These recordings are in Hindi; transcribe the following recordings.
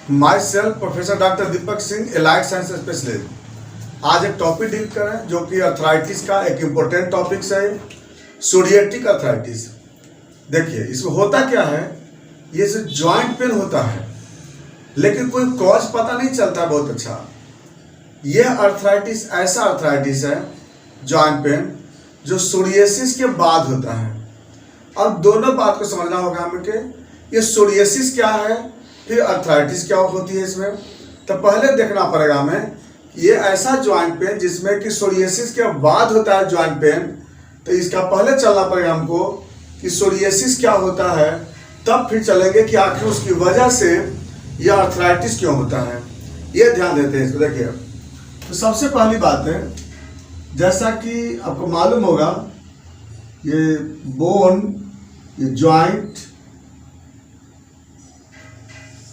My self professor doctor Deepak Singh, allied science specialist. आज एक टॉपिक डील करें जो कि अर्थराइटिस का एक इम्पोर्टेंट टॉपिक है, सोरिएटिक अर्थराइटिस। देखिए इसमें होता क्या है, ये जो जॉइंट पेन होता है लेकिन कोई कॉज पता नहीं चलता बहुत अच्छा। यह अर्थराइटिस ऐसा अर्थराइटिस है जॉइंट पेन जो सोरियासिस के बाद होता है। अब दोनों बात को समझना होगा हमें कि ये सोरियासिस क्या है, फिर अर्थराइटिस क्या होती है इसमें। तो पहले देखना पड़ेगा हमें ये ऐसा जॉइंट पेन जिसमें कि सोरियासिस के बाद होता है जॉइंट पेन, तो इसका पहले चलना पड़ेगा हमको कि सोरियासिस क्या होता है, तब फिर चलेंगे कि आखिर उसकी वजह से यह अर्थराइटिस क्यों होता है। ये ध्यान देते हैं इसको। देखिए तो सबसे पहली बात है, जैसा कि आपको मालूम होगा, ये बोन, ये जॉइंट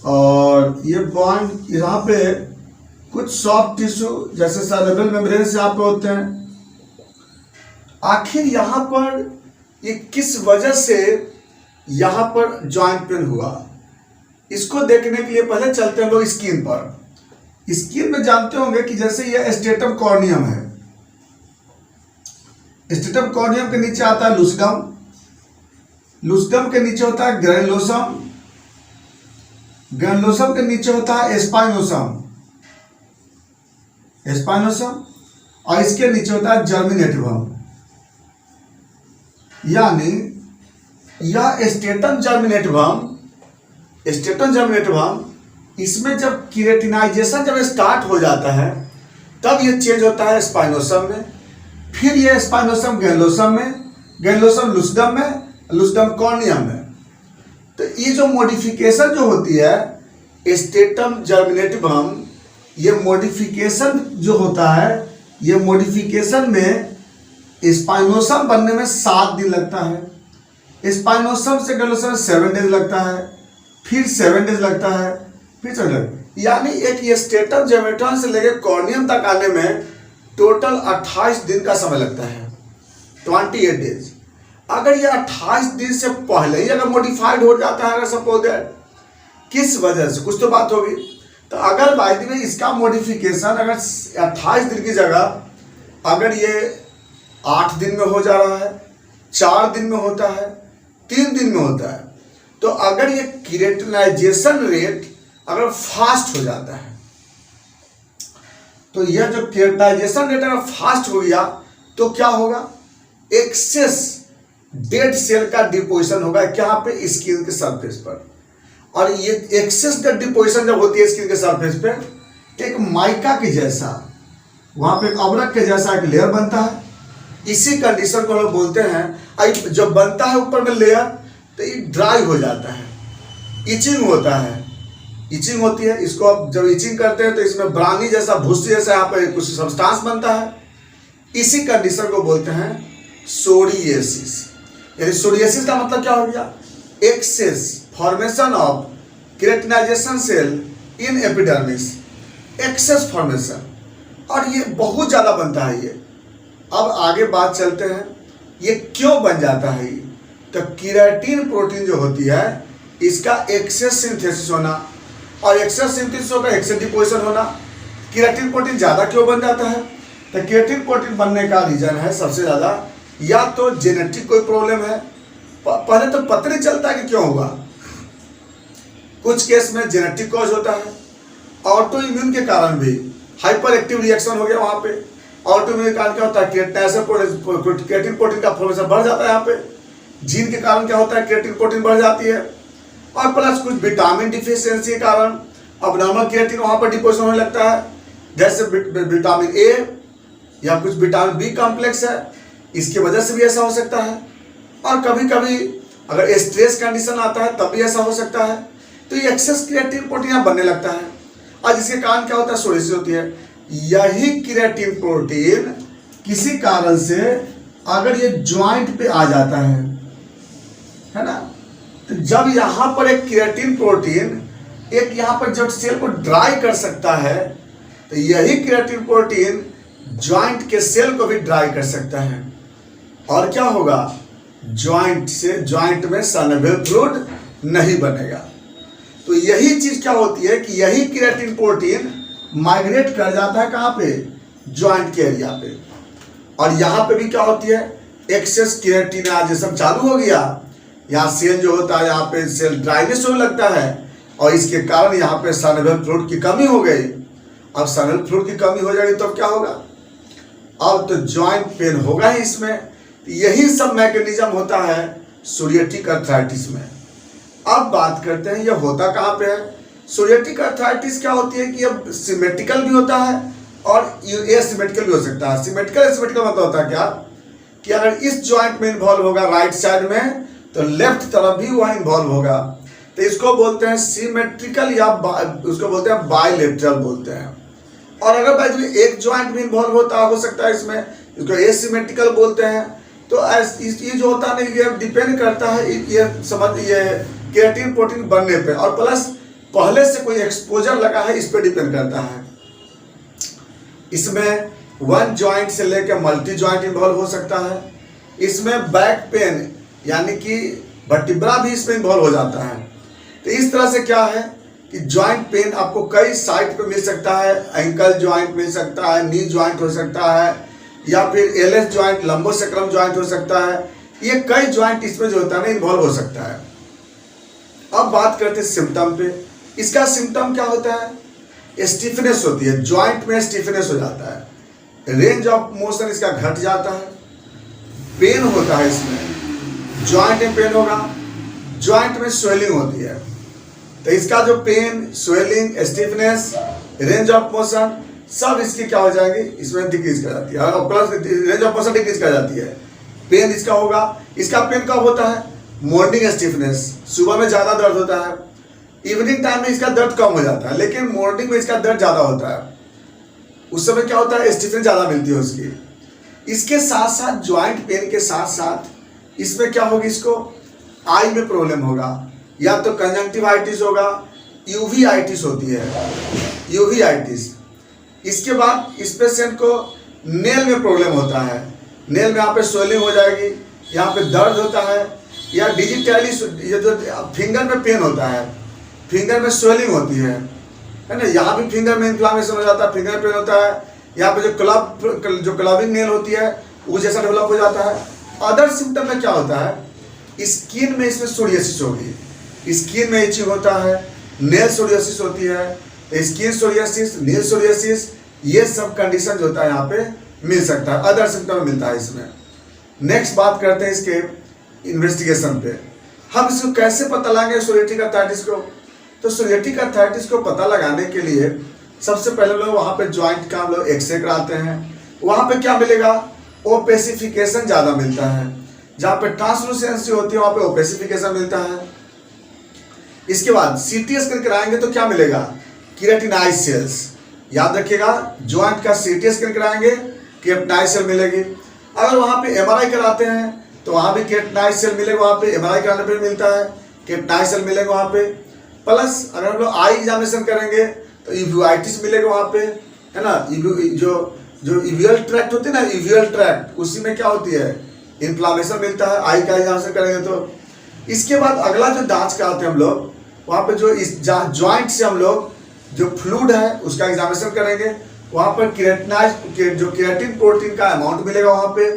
और ये बॉन्ड, यहाँ पे कुछ सॉफ्ट टिश्यू जैसे सेरेब्रल मेम्ब्रेन यहाँ पे होते हैं। आखिर यहाँ पर ये किस वजह से यहाँ पर जॉइंट पेन हुआ, इसको देखने के लिए पहले चलते हैं लोग स्किन पर। स्किन में जानते होंगे कि जैसे ये स्ट्रेटम कॉर्नियम है, स्ट्रेटम कॉर्नियम के नीचे आता है लूसिडम, लूसिडम के नीचे होता है ग्रैनुलोसम, ग्रैनुलोसम के नीचे होता है स्पाइनोसम, स्पाइनोसम, और इसके नीचे होता है जर्मिनेटिवम। यानी यह स्ट्रेटम जर्मिनेटिवम, स्ट्रेटम जर्मिनेटिवम, इसमें जब केराटिनाइजेशन जब स्टार्ट हो जाता है तब ये चेंज होता है स्पाइनोसम में, फिर ये स्पाइनोसम ग्रैनुलोसम में, ग्रैनुलोसम लूसिडम में, लूसिडम कॉर्नियम में। तो ये जो मॉडिफिकेशन जो होती है स्ट्रेटम जर्मिनेटिवम, ये मॉडिफिकेशन जो होता है, ये मॉडिफिकेशन में स्पाइनोसम बनने में 7 दिन लगता है। स्पाइनोसम से ग्रैनुलोसम 7 डेज लगता है, फिर 7 डेज लगता है, फिर 7 डेज। यानी एक ये स्ट्रेटम जर्मिनेटिवम से लेकर कॉर्नियम तक आने में टोटल 28 दिन का समय लगता है, 28 डेज। अगर ये 28 दिन से पहले ही अगर मॉडिफाइड हो जाता है, अगर सपोज दैट, किस वजह से, कुछ तो बात होगी। तो अगर बाई द वे इसका मॉडिफिकेशन अगर 28 दिन की जगह अगर ये 8 दिन में हो जा रहा है, 4 दिन में होता है, 3 दिन में होता है, तो अगर ये केराटिनाइजेशन रेट अगर फास्ट हो जाता है, तो यह जो केराटिनाइजेशन रेट अगर फास्ट हो गया तो क्या होगा, एक्सेस डेड सेल का डिपोजिशन होगा क्या पे, स्किन के सरफेस पर। और ये एक्सेस डेड डिपोजिशन जब होती है स्किन के सरफेस पे, एक माइका के जैसा, वहां पे एक अवरक के जैसा एक लेयर बनता है। इसी कंडीशन को हम लोग बोलते हैं, जब बनता है ऊपर में लेयर तो ये ड्राई हो जाता है, इचिंग होता है, इचिंग होती है। इसको अब जब इचिंग करते हैं तो इसमें ब्राउनी जैसा, भूसी जैसा यहाँ पे कुछ सब्सटेंस बनता है। इसी कंडीशन को बोलते हैं सोरियासिस। यानी सोरियासिस का मतलब क्या हो गया, excess formation of keratinisation cell in epidermis, excess formation, और ये बहुत ज़्यादा बनता है ये। अब आगे बात चलते हैं, ये क्यों बन जाता है ये। तो केराटिन प्रोटीन जो होती है इसका एक्सेस सिंथेसिस होना, और एक्सेस सिंथेसिस होगा एक्सेस डिपोजिशन होना। केराटिन प्रोटीन ज़्यादा क्यों बन जाता है, तो केराटिन प्रोटीन बनने का रीजन है सबसे ज़्यादा, या तो जेनेटिक कोई प्रॉब्लम है, पहले तो पता नहीं चलता कि क्यों हुआ। कुछ केस में जेनेटिक कॉज होता है, ऑटो इम्यून के कारण भी हाइपर एक्टिव रिएक्शन हो गया वहाँ पे। ऑटो इम्यून के कारण क्या होता है, केराटिन प्रोटीन का फॉर्मेशन बढ़ जाता है यहाँ पे। जीन के कारण क्या होता है, केराटिन प्रोटीन बढ़ जाती है, और प्लस कुछ विटामिन डिफिशियंसी के कारण अबनॉर्मल केराटिन वहाँ पर डिपोजिशन होने लगता है, जैसे विटामिन ए या कुछ विटामिन बी कॉम्प्लेक्स है, इसकी वजह से भी ऐसा हो सकता है। और कभी कभी अगर स्ट्रेस कंडीशन आता है तब भी ऐसा हो सकता है। तो ये एक्सेस केराटिन प्रोटीन यहाँ बनने लगता है, और जिसके कारण क्या होता है, सोरियासिस होती है। यही केराटिन प्रोटीन किसी कारण से अगर ये ज्वाइंट पे आ जाता है ना, तो जब यहाँ पर एक केराटिन प्रोटीन एक यहाँ पर जब सेल को ड्राई कर सकता है, तो यही केराटिन प्रोटीन ज्वाइंट के सेल को भी ड्राई कर सकता है। और क्या होगा, ज्वाइंट में साइनोवियल फ्लूइड नहीं बनेगा। तो यही चीज क्या होती है कि यही केराटिन प्रोटीन माइग्रेट कर जाता है कहाँ पे, जॉइंट के एरिया पे, और यहाँ पे भी क्या होती है, एक्सेस केराटिनाइजेशन चालू हो गया। यहाँ सेल जो होता है, यहाँ पे सेल ड्राइनेस होने लगता है, और इसके कारण यहाँ पे सर्वाइवल फ्लूइड की कमी हो गई। अब सर्वाइवल फ्लूइड की कमी हो जाएगी तो अब क्या होगा, अब तो जॉइंट पेन होगा ही इसमें। यही सब मैकेनिज्म होता है सोरियाटिक अर्थराइटिस में। अब बात करते हैं ये होता कहाँ पे है। सोरियाटिक अर्थराइटिस क्या होती है कि अब सिमेट्रिकल भी होता है और एसिमेट्रिकल भी हो सकता है। सिमेट्रिकल एसिमेट्रिकल मतलब होता है क्या कि अगर इस जॉइंट में इन्वॉल्व होगा राइट साइड में, तो लेफ्ट तरफ भी वह इन्वॉल्व होगा, तो इसको बोलते हैं सिमेट्रिकल या उसको बोलते हैं बायलेटरल बोलते हैं। और अगर भाई एक जॉइंट भी इन्वॉल्व हो सकता है इसमें, इसको एसिमेट्रिकल बोलते हैं। तो ये जो होता है ना, ये डिपेंड करता है ये केराटिन प्रोटीन बनने पे, और प्लस पहले से कोई एक्सपोजर लगा है इस पे डिपेंड करता है। इसमें वन जॉइंट से लेकर मल्टी जॉइंट इन्वॉल्व हो सकता है। इसमें बैक पेन यानी कि वर्टिब्रा भी इसमें इन्वॉल्व हो जाता है। तो इस तरह से क्या है कि जॉइंट पेन आपको कई साइट पे मिल सकता है। एंकल जॉइंट मिल सकता है, नी जॉइंट हो सकता है, या फिर एलएस जॉइंट, लंबोसेक्रम जॉइंट हो सकता है। ये कई जॉइंट इसमें जो होता है ना इन्वॉल्व हो सकता है। अब बात करते हैं सिम्टम पे। इसका सिम्टम क्या होता है, स्टिफनेस होती है, जॉइंट में स्टिफनेस हो जाता है, रेंज ऑफ मोशन इसका घट जाता है, पेन होता है इसमें, जॉइंट में पेन होगा, जॉइंट में स्वेलिंग होती है। तो इसका जो pain, swelling, stiffness, range of motion सब इसकी क्या हो जाएगी, इसमें डिक्रीज कर जाती है, और plus range of motion decrease कर जाती है। पेन इसका होगा। इसका पेन कब होता है, मॉर्निंग स्टिफनेस, सुबह में ज़्यादा दर्द होता है, इवनिंग टाइम में इसका दर्द कम हो जाता है, लेकिन मॉर्निंग में इसका दर्द ज़्यादा होता है। उस समय क्या होता है, स्टिफनेस ज़्यादा मिलती है उसकी। इसके साथ साथ जॉइंट पेन के साथ साथ इसमें क्या होगी, इसको आई में प्रॉब्लम होगा, या तो कंजंक्टिवाइटिस होगा, यूवीआइटिस होती है, यूवीआइटिस। इसके बाद इस पेशेंट को नेल में प्रॉब्लम होता है, नेल में यहाँ पे स्वेलिंग हो जाएगी, यहाँ पे दर्द होता है, या डिजिटैलिस, ये जो फिंगर में पेन होता है, फिंगर में स्वेलिंग होती है ना, यहाँ भी फिंगर में इन्फ्लामेशन हो जाता है, फिंगर पेन होता है, यहाँ पे जो क्लबिंग नेल होती है वो जैसा डेवलप हो जाता है। अदर सिम्टम में क्या होता है, स्किन में इसमें सोरियासिस होगी, स्किन में इचिंग होता है, नेल सोरियासिस होती है, स्किन सोरियासिस, नेल सोरियासिस, ये सब कंडीशन जो होता है यहाँ पे मिल सकता है, अदर सिम्टम मिलता है इसमें। नेक्स्ट बात करते हैं इसके इन्वेस्टिगेशन पे। हम इसको कैसे पता लगाएंगे सोरियाटिक अर्थराइटिस को। तो सोरियाटिक अर्थराइटिस को पता लगाने के लिए सबसे पहले लोग वहाँ पे जॉइंट का हम लोग एक्सरे कराते हैं। वहाँ पे क्या मिलेगा, ओपेसिफिकेशन ज़्यादा मिलता है। जहाँ पे ट्रांसलूसेंसी होती है वहाँ पे ओपेसिफिकेशन मिलता है। इसके बाद सीटी स्कैन कराएंगे तो क्या मिलेगा, केराटिनाइज सेल्स। याद रखिएगा, जॉइंट का सीटी स्कैन कराएंगे केराटिनाइज सेल मिलेगी। अगर वहाँ पे एमआरआई कराते हैं तो वहाँ भी केराटिनाइज सेल मिलेगा, वहाँ पे एमआरआई कराने पर मिलता है, केराटिनाइज सेल मिलेगा वहाँ पे। प्लस अगर हम लोग आई एग्जामिनेशन करेंगे तो यूवीआइटिस मिलेगा वहाँ पे, है ना। जो यूवियल ट्रैक्ट होती है ना, यूवियल ट्रैक्ट, उसी में क्या होती है, इन्फ्लामेशन मिलता है। आई का एग्जामिनेशन करेंगे तो। इसके बाद अगला जो जांच कराते हैं हम लोग, वहाँ पे जो इस जॉइंट से हम लोग जो फ्लूइड है उसका एग्जामिनेशन करेंगे, वहाँ पर केराटिन प्रोटीन का अमाउंट मिलेगा वहाँ पे।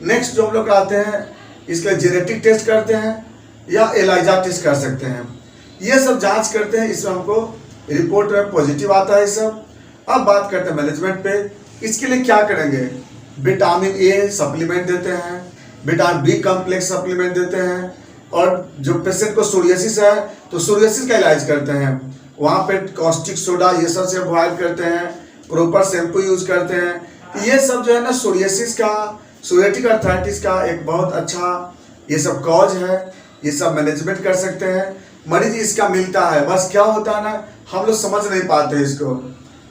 नेक्स्ट जो हम लोग कराते हैं, इसका जेनेटिक टेस्ट करते हैं या एलाइजा टेस्ट कर सकते हैं। ये सब जांच करते हैं, इसमें हमको रिपोर्ट में पॉजिटिव आता है सब। अब बात करते हैं मैनेजमेंट पे। इसके लिए क्या करेंगे, विटामिन ए सप्लीमेंट देते हैं, विटामिन बी कॉम्प्लेक्स सप्लीमेंट देते हैं, और जो पेशेंट को सोरियासिस है तो सोरियासिस का इलाज करते हैं। वहाँ पे कॉस्टिक सोडा ये सब से अवॉइड करते हैं, प्रॉपर शैम्पू यूज करते हैं। ये सब जो है ना सोरियासिस का, सोरियाटिक अर्थराइटिस का एक बहुत अच्छा ये सब कॉज है। ये सब मैनेजमेंट कर सकते हैं, मरीज इसका मिलता है। बस क्या होता है ना, हम लोग समझ नहीं पाते इसको,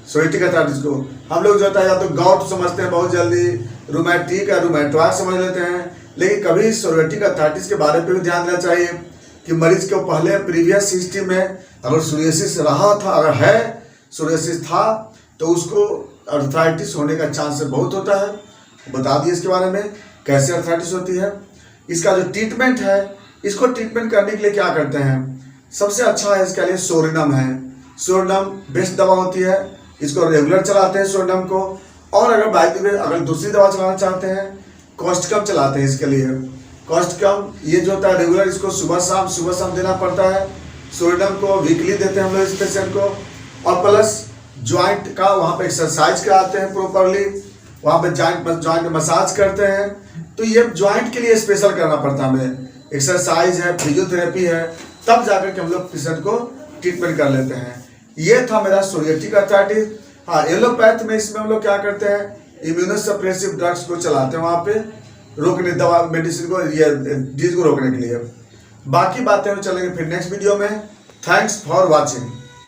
सोरियाटिक अर्थराइटिस को। हम लोग जो होता है या तो गाउट समझते हैं बहुत जल्दी, रूमेटिक या रूमेटॉइड समझ लेते हैं, लेकिन कभी सोरियाटिक अर्थराइटिस के बारे में भी ध्यान देना चाहिए कि मरीज को पहले प्रीवियस हिस्ट्री में अगर सोरियासिस रहा था, अगर है सोरियासिस था, तो उसको अर्थराइटिस होने का चांस बहुत होता है। बता दिए इसके बारे में कैसे अर्थराइटिस होती है। इसका जो ट्रीटमेंट है, इसको ट्रीटमेंट करने के लिए क्या करते हैं, सबसे अच्छा है इसके लिए सोरिनम है। सोरिनम बेस्ट दवा होती है, इसको रेगुलर चलाते हैं सोरिनम को। और अगर बाई द वे अगर दूसरी दवा चलाना चाहते हैं, कॉस्टिकम चलाते हैं इसके लिए। कॉस्टिकम ये जो होता है रेगुलर, इसको सुबह शाम देना पड़ता है। सोरिनम को वीकली देते हैं हम लोग इस पेशेंट को। और प्लस ज्वाइंट का वहाँ पे एक्सरसाइज कराते हैं प्रॉपरली, वहाँ पे ज्वाइंट मसाज करते हैं। तो ये ज्वाइंट के लिए स्पेशल करना पड़ता है हमें, एक्सरसाइज है, फिजियोथेरेपी है, तब जाकर के हम लोग पेशेंट को ट्रीटमेंट कर लेते हैं। ये था मेरा सोरियाटिक आर्थराइटिस। हाँ, एलोपैथ में इसमें हम लोग क्या करते हैं, इम्यूनोसप्रेसिव ड्रग्स को चलाते हैं वहाँ पे रोकने, दवा मेडिसिन को, ये डिजीज को रोकने के लिए। बाकी बातें हम चलेंगे फिर नेक्स्ट वीडियो में। Thanks for watching.